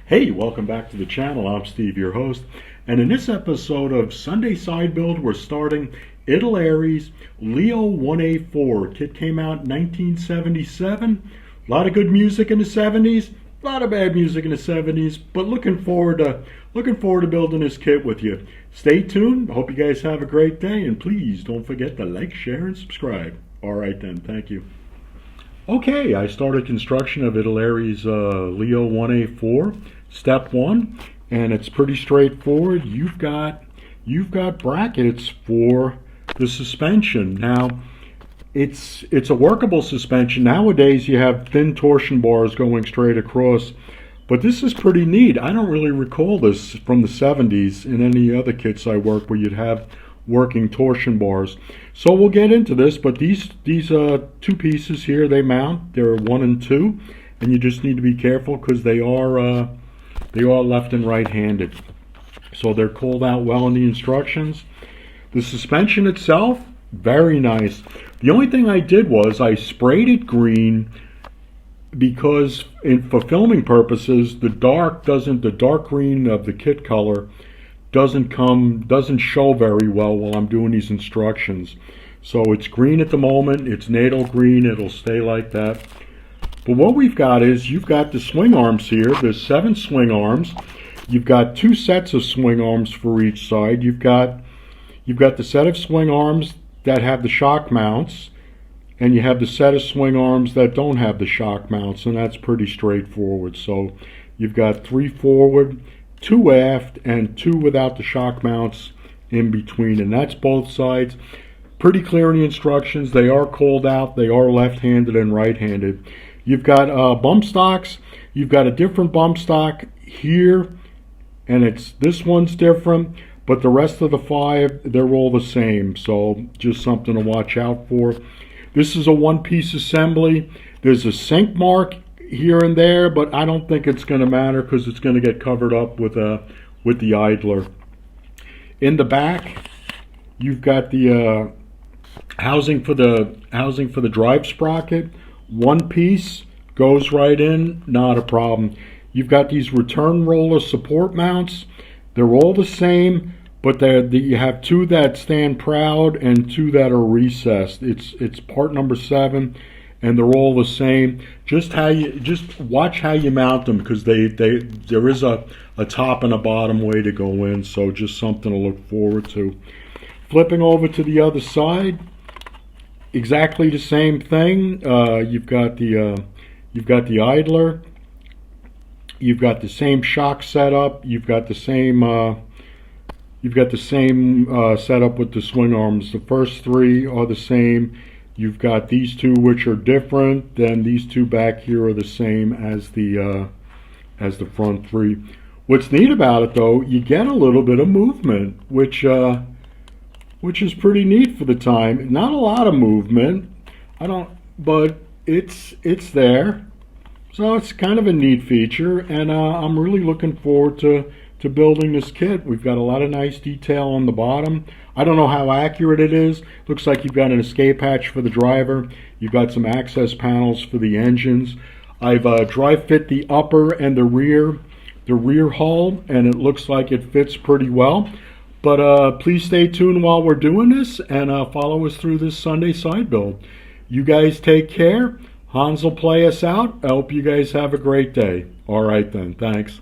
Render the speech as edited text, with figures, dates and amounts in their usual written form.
Hey, welcome back to the channel. I'm Steve, your host. And in this episode of Sunday Side Build, we're starting Italeri's Leopard 1A4. Kit came out in 1977. A lot of good music in the 70s, a lot of bad music in the 70s, but looking forward to building this kit with you. Stay tuned. Hope you guys have a great day, and please don't forget to like, share, and subscribe. All right then, thank you. Okay, I started construction of Italeri's Leo 1A4, step one, and it's pretty straightforward. You've got brackets for the suspension. Now, it's a workable suspension. Nowadays, you have thin torsion bars going straight across, but this is pretty neat. I don't really recall this from the 70s in any other kits I work where you'd have working torsion bars. So we'll get into this, but these two pieces here, they mount. They're 1 and 2, and you just need to be careful because they are left and right-handed. So they're called out well in the instructions. The suspension itself, very nice. The only thing I did was I sprayed it green because for filming purposes, the dark green of the kit color doesn't show very well while I'm doing these instructions. So it's green at the moment, it's natal green, it'll stay like that. But what we've got is, you've got the swing arms here. There's 7 swing arms. You've got 2 sets of swing arms for each side. You've got the set of swing arms that have the shock mounts, and you have the set of swing arms that don't have the shock mounts, and that's pretty straightforward. So you've got 3 forward, 2 aft, and 2 without the shock mounts in between, and that's both sides. Pretty clear in the instructions. They are called out. They are left-handed and right-handed. You've got bump stocks. You've got a different bump stock here, and this one's different, but the rest of the 5, they're all the same, so just something to watch out for. This is a one-piece assembly. There's a sink mark here and there, but I don't think it's going to matter because it's going to get covered up with the idler. In the back, you've got the housing for the drive sprocket. One piece goes right in, not a problem. You've got these return roller support mounts. They're all the same, but you have 2 that stand proud and 2 that are recessed. It's part number 7. And they're all the same. Just watch how you mount them, because there is a top and a bottom way to go in. So just something to look forward to. Flipping over to the other side, exactly the same thing. You've got the idler. You've got the same shock setup. You've got the same setup with the swing arms. The first 3 are the same. You've got these 2 which are different. Then these 2 back here are the same as the front 3. What's neat about it, though, you get a little bit of movement, which is pretty neat for the time. Not a lot of movement, but it's there. So it's kind of a neat feature, and I'm really looking forward to building this kit. We've got a lot of nice detail on the bottom. I don't know how accurate it is. Looks like you've got an escape hatch for the driver. You've got some access panels for the engines. I've dry fit the upper and the rear hull, and it looks like it fits pretty well. But please stay tuned while we're doing this, and follow us through this Sunday side build. You guys take care. Hans will play us out. I hope you guys have a great day. All right then, thanks.